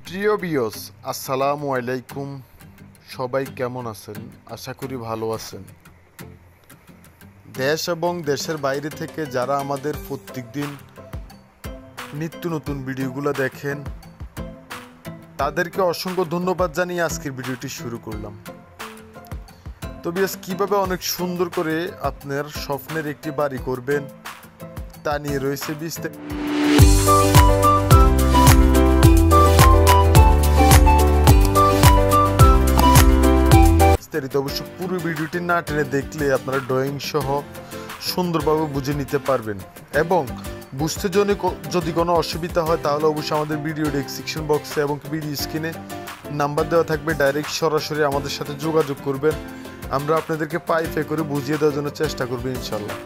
প্রিয় ভিউয়ার্স, আসসালামু আলাইকুম। সবাই কেমন আছেন? আশা করি ভালো আছেন। দেশ এবং দেশের বাইরে থেকে যারা আমাদের প্রত্যেকদিন নিত্য নতুন ভিডিওগুলো দেখেন, তাদেরকে অসংখ্য ধন্যবাদ জানিয়ে আজকের ভিডিওটি শুরু করলাম। তো ভিউয়ার্স, কীভাবে অনেক সুন্দর করে আপনার স্বপ্নের একটি বাড়ি করবেন তা নিয়ে রয়েছে বিস্তারিত। অবশ্য পুরো ভিডিওটি না টেনে দেখলে আপনারা ড্রয়িং সহ সুন্দরভাবে বুঝে নিতে পারবেন, এবং বুঝতে যদি কোনো অসুবিধা হয় তাহলে অবশ্যই আমাদের ভিডিও ডেসক্রিপশন বক্সে এবং ভিডিও স্ক্রিনে নাম্বার দেওয়া থাকবে, ডাইরেক্ট সরাসরি আমাদের সাথে যোগাযোগ করবেন। আমরা আপনাদেরকে পাইপে করে বুঝিয়ে দেওয়ার জন্য চেষ্টা করবো ইনশাল্লাহ।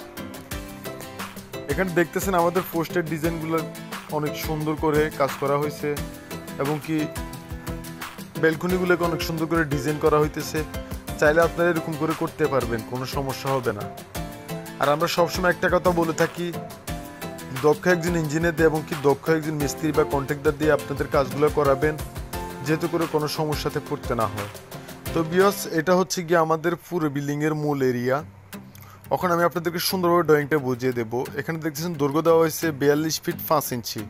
এখানে দেখতেছেন আমাদের পোস্টের ডিজাইনগুলো অনেক সুন্দর করে কাজ করা হয়েছে, এবং কি ব্যালকনিগুলোকে অনেক সুন্দর করে ডিজাইন করা হইতেছে। চাইলে আপনারা এরকম করে করতে পারবেন, কোনো সমস্যা হবে না। আর আমরা সবসময় একটা কথা বলে থাকি, দক্ষ একজন ইঞ্জিনিয়ার দিয়ে এবং কি দক্ষ একজন মিস্ত্রি বা কন্ট্রাক্টর দিয়ে আপনাদের কাজগুলো করাবেন, যেহেতু করে কোনো সমস্যাতে পড়তে না হয়। তো ভিউয়ার্স, এটা হচ্ছে গিয়ে আমাদের পুরো বিল্ডিংয়ের মূল এরিয়া। এখন আমি আপনাদেরকে সুন্দরভাবে ড্রয়িংটা বুঝিয়ে দেবো। এখানে দেখতেছেন দৈর্ঘ্য দেওয়া হয়েছে 42 ফিট 5 ইঞ্চি,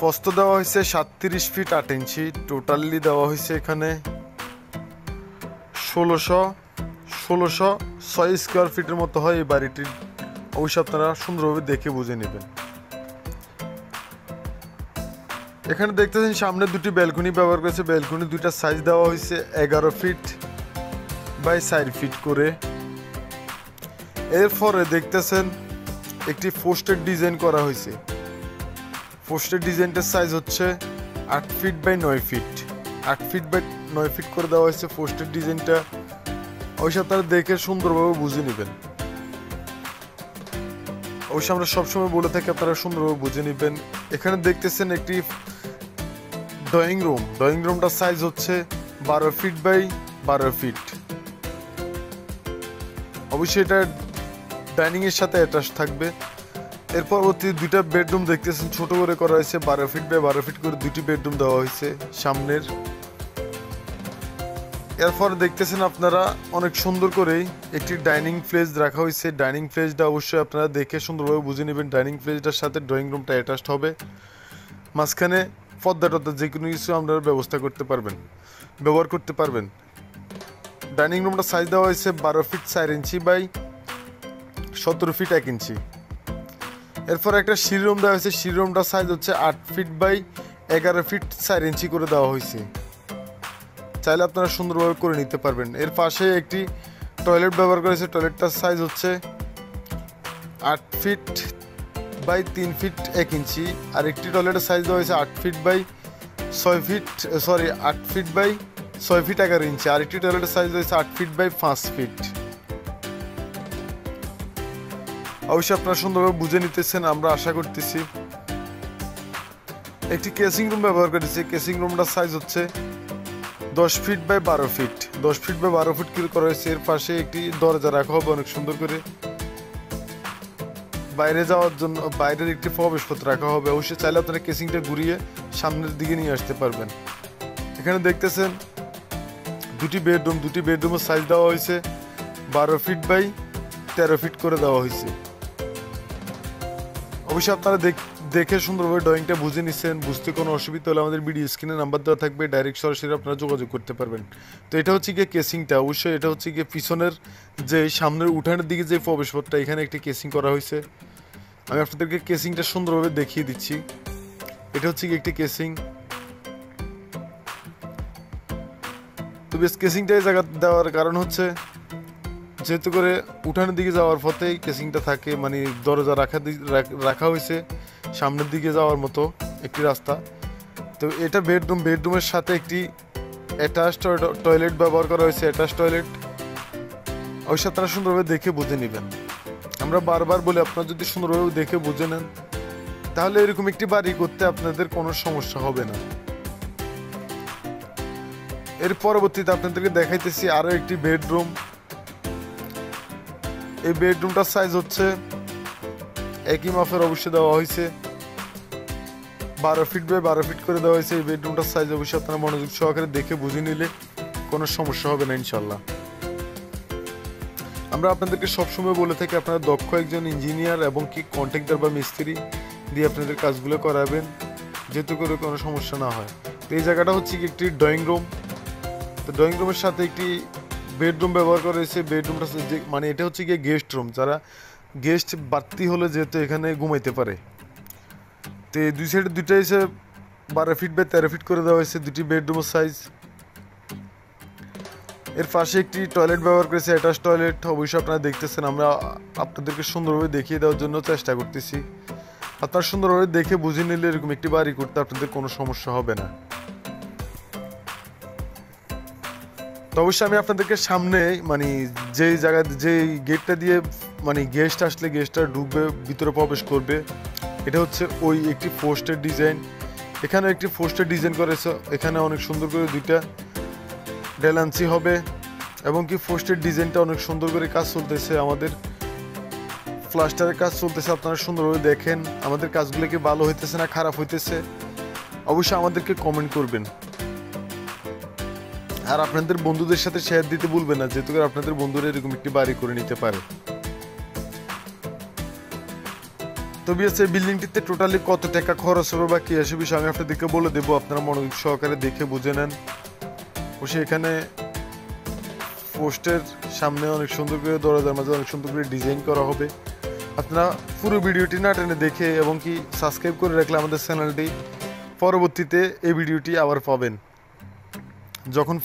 প্রস্থ দেওয়া হয়েছে 37 ফিট 8 ইঞ্চি, টোটালি দেওয়া হয়েছে এখানে 1606 স্কোয়ার ফিটের মতো হয় এই বাড়িটির। অবশ্যই আপনারা সুন্দরভাবে দেখে বুঝে নেবেন। এখানে দেখতেছেন সামনে দুটি ব্যালকনি ব্যবহার করেছে। ব্যালকনি দুইটা সাইজ দেওয়া হয়েছে 11 ফিট বাই 4 ফিট করে। এরপরে দেখতেছেন একটি পোস্টের ডিজাইন করা হয়েছে। পোস্টের ডিজাইনটার সাইজ হচ্ছে 8 feet by 9 feet, 8 feet by 9 feet করে দেওয়া হয়েছে পোস্টের ডিজাইনটা। অবশ্যই আপনারা দেখে সুন্দরভাবে বুঝে নেবেন। অবশ্যই আমরা সবসময় বলে থাকি আপনারা সুন্দরভাবে বুঝে নেবেন। এখানে দেখতেছেন একটি ড্রয়িং রুম। ড্রয়িং রুমটার সাইজ হচ্ছে 12 ফিট বাই 12 ফিট। অবশ্যই এটা ডাইনিংয়ের সাথে অ্যাটাচ থাকবে। এর পরবর্তী দুইটা বেডরুম দেখতেছেন ছোট করে করা হয়েছে, 12 ফিট বাই 12 ফিট করে দুটি বেডরুম দেওয়া হয়েছে সামনের। এরপর দেখতেছেন আপনারা অনেক সুন্দর করেই একটি ডাইনিং প্লেস রাখা হয়েছে। ডাইনিং প্লেসটা অবশ্যই আপনারা দেখে সুন্দরভাবে বুঝে নেবেন। ডাইনিং প্লেসটার সাথে ড্রয়িং রুমটা অ্যাটাচড হবে। মাঝখানে পর্দা টর্দা যে কোনো কিছু আপনারা ব্যবহার করতে পারবেন। ডাইনিং রুমটা সাইজ দেওয়া হয়েছে 12 ফিট 4 ইঞ্চি বাই 17 ফিট 1 ইঞ্চি। এরপর একটা সিঁড়ি রুম দেওয়া হয়েছে। সিঁড়ি রুমটার সাইজ হচ্ছে 8 ফিট বাই 11 ফিট 4 ইঞ্চি করে দেওয়া হয়েছে। চাইলে আপনারা সুন্দরভাবে করে নিতে পারবেন। এর পাশে একটি টয়লেট ব্যবহার করেছে। টয়লেটটার সাইজ হচ্ছে 8 ফিট বাই 3 ফিট 1 ইঞ্চি। আর একটি টয়লেটের সাইজ দেওয়া হয়েছে 8 feet by 6 feet 8 feet by 6 feet 11 inch. আর একটি টয়লেটের সাইজ হয়েছে 8 ফিট বাই 5 ফিট। অবশ্যই আপনারা সুন্দরভাবে বুঝে নিতেছেন আমরা আশা করতেছি। একটি কেসিং রুম ব্যবহার করেছি। কেসিং রুমটার সাইজ হচ্ছে 10 feet by 12 feet, 10 feet by 12 feet করে করা হয়েছে। এর পাশে একটি দরজা রাখা হবে অনেক সুন্দর করে, বাইরে যাওয়ার জন্য বাইরের একটি প্রবেশপথ রাখা হবে। অবশ্যই চাইলে আপনারা কেসিংটা ঘুরিয়ে সামনের দিকে নিয়ে আসতে পারবেন। এখানে দেখতেছেন দুটি বেডরুমের সাইজ দেওয়া হয়েছে 12 ফিট বাই 13 ফিট করে দেওয়া হয়েছে। অবশ্যই আপনারা দেখে সুন্দরভাবে ড্রয়িংটা বুঝে নিচ্ছেন। বুঝতে কোনো অসুবিধা হলে আমাদের ভিডিও স্ক্রিনে নাম্বার দেওয়া থাকবে, ডাইরেক্ট সরাসরি আপনারা যোগাযোগ করতে পারবেন। তো এটা হচ্ছে গিয়ে কেসিংটা। অবশ্যই এটা হচ্ছে গিয়ে পিছনের যে সামনের উঠানের দিকে যে প্রবেশপথটা, এখানে একটি কেসিং করা হয়েছে। আমি আপনাদেরকে কেসিংটা সুন্দরভাবে দেখিয়ে দিচ্ছি। এটা হচ্ছে গিয়ে একটি কেসিং। তো বেশ, কেসিংটা এই জায়গা দেওয়ার কারণ হচ্ছে যেহেতু করে উঠানের দিকে যাওয়ার পথেই কেসিংটা থাকে, মানে দরজা রাখা হয়েছে সামনের দিকে যাওয়ার মতো একটি রাস্তা। তো এটা বেডরুমের সাথে একটি অ্যাটাচ টয়লেট ব্যবহার করা হয়েছে, অ্যাটাচ টয়লেট। অবশ্যই আপনারা সুন্দরভাবে দেখে বুঝে নেবেন। আমরা বারবার বলি আপনারা যদি সুন্দরভাবে দেখে বুঝে নেন তাহলে এরকম একটি বাড়ি করতে আপনাদের কোনো সমস্যা হবে না। এর পরবর্তীতে আপনাদেরকে দেখাইতেছি আরও একটি বেডরুম। এই বেডরুমটার সাইজ হচ্ছে একই মাপের অবশ্যই দেওয়া হয়েছে, 12 ফিট বাই 12 ফিট করে দেওয়া হয়েছে। এই বেডরুমটার সাইজ অবশ্যই আপনারা মনোযোগ সহকারে দেখে বুঝে নিলে কোনো সমস্যা হবে না ইনশাল্লাহ। আমরা আপনাদেরকে সবসময় বলে থাকি আপনারা দক্ষ একজন ইঞ্জিনিয়ার এবং কি কন্ট্রাক্টর বা মিস্ত্রি দিয়ে আপনাদের কাজগুলো করাবেন, যেহেতু করে কোনো সমস্যা না হয়। তো এই জায়গাটা হচ্ছে কি একটি ড্রয়িং রুম। তো ড্রয়িং রুমের সাথে একটি বেডরুম ব্যবহার করা হয়েছে। বেডরুমটা মানে এটা হচ্ছে গিয়ে গেস্ট রুম, যারা গেস্ট বাড়তি হলে যেহেতু এখানে ঘুমাইতে পারে। তো এই দুই সাইডে দুইটা এসে 12 ফিট বাই 13 ফিট করে দেওয়া হয়েছে দুটি বেডরুমের সাইজ। এর পাশে একটি টয়লেট ব্যবহার করেছে, অ্যাটাচ টয়লেট। অবশ্যই আপনারা দেখতেছেন, আমরা আপনাদেরকে সুন্দরভাবে দেখিয়ে দেওয়ার জন্য চেষ্টা করতেছি। আপনারা সুন্দরভাবে দেখে বুঝে নিলে এরকম একটি বাড়ি করতে আপনাদের কোনো সমস্যা হবে না। তো অবশ্যই আমি আপনাদেরকে সামনে মানে যেই জায়গা যেই গেটটা দিয়ে মানে গেস্ট আসলে গেস্টটা ঢুকবে, ভিতরে প্রবেশ করবে, এটা হচ্ছে ওই একটি পোস্টের ডিজাইন। এখানে একটি পোস্টের ডিজাইন করেছে, এখানে অনেক সুন্দর করে দুইটা ডেলান্সি হবে এবং কি পোস্টের ডিজাইনটা অনেক সুন্দর করে কাজ চলতেছে, আমাদের প্লাস্টারের কাজ চলতেছে। আপনারা সুন্দরভাবে দেখেন আমাদের কাজগুলো কি ভালো হইতেছে না খারাপ হইতেছে, অবশ্যই আমাদেরকে কমেন্ট করবেন। আর আপনাদের বন্ধুদের সাথে শেয়ার দিতে ভুলবেন না, যেহেতু আপনাদের বন্ধুরা এরকম একটি বাড়ি করে নিতে পারে। তো বিএসএ বিল্ডিংটিতে টোটালি কত টাকা খরচ হবে বা কি আসে বিষয় আমি আপনাদেরকে বলে দেবো, আপনারা মনোযোগ সহকারে দেখে বুঝে নেন। অবশ্যই এখানে পোস্টের সামনে অনেক সুন্দর করে দরজার মাঝে অনেক সুন্দর করে ডিজাইন করা হবে। আপনারা পুরো ভিডিওটি না টেনে দেখে এবং কি সাবস্ক্রাইব করে রাখলে আমাদের চ্যানেলটি পরবর্তীতে এই ভিডিওটি আবার পাবেন যখন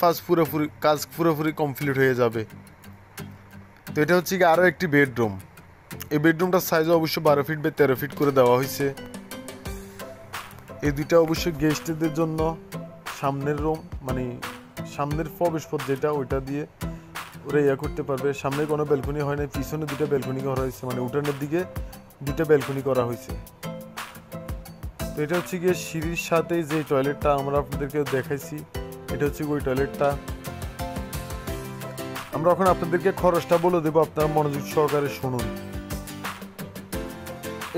কাজ পুরোপুরি কমপ্লিট হয়ে যাবে। তো এটা হচ্ছে কি আরও একটি বেডরুম। এই বেডরুমটার সাইজও অবশ্যই 12 ফিট বাই 13 ফিট করে দেওয়া হয়েছে। এই দুইটা অবশ্যই গেস্টদের জন্য সামনের রুম, মানে সামনের প্রবেশ পথ যেটা ওইটা দিয়ে ওরা ইয়া করতে পারবে। সামনে কোনো ব্যালকনি হয় না, পিছনে দুটো ব্যালকনি করা হয়েছে, মানে উঠানের দিকে দুটো ব্যালকনি করা হয়েছে। তো এটা হচ্ছে গিয়ে সিঁড়ির সাথে যে টয়লেটটা আমরা আপনাদেরকে দেখাইছি, এটা হচ্ছে ওই টয়লেটটা। আমরা এখন আপনাদেরকে খরচটা বলে দেবো, আপনারা মনোযোগ সহকারে শুনুন।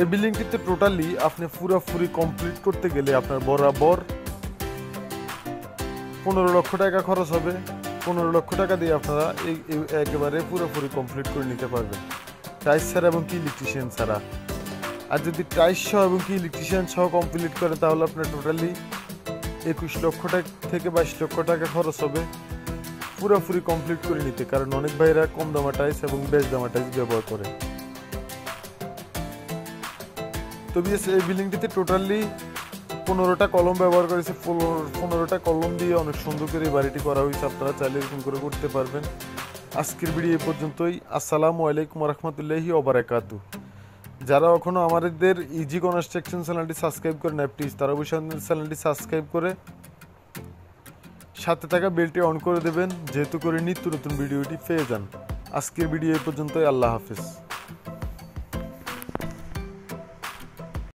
এই বিল্ডিংটিতে টোটালি আপনি পুরোপুরি কমপ্লিট করতে গেলে আপনার বরাবর 15 লক্ষ টাকা খরচ হবে। 15 লক্ষ টাকা দিয়ে আপনারা একেবারে পুরোপুরি কমপ্লিট করে নিতে পারবেন, টাইলস ছাড়া এবং কি ইলেকট্রিশিয়ান ছাড়া। আর যদি টাইলস সহ এবং কি ইলেকট্রিশিয়ান সহ কমপ্লিট করে তাহলে আপনার টোটালি 21 লক্ষ টাকা থেকে 22 লক্ষ টাকা খরচ হবে পুরোপুরি কমপ্লিট করে নিতে, কারণ অনেক ভাইরা কম দামা টাইলস এবং বেশ দামা টাইলস ব্যবহার করে। তো এই বিল্ডিংটিতে টোটালি 15টা কলম ব্যবহার করেছে। 15টা কলম দিয়ে অনেক সুন্দর করে এই বাড়িটি করা হয়েছে, আপনারা চাইলে এরকম করে করতে পারবেন। আজকের ভিডিও এই পর্যন্তই। আসসালামু আলাইকুম রহমতুল্লাহি ওয়া বারাকাতুহু। যারা এখনও আমাদের ইজি কনস্ট্রাকশন চ্যানেলটি সাবস্ক্রাইব করে না প্লিজ তারা অবশ্যই চ্যানেলটি সাবস্ক্রাইব করে সাথে থাকা বেলটি অন করে দেবেন, যেহেতু করে নিত্য নতুন ভিডিওটি পেয়ে যান। আজকের ভিডিও এই পর্যন্তই। আল্লাহ হাফেজ।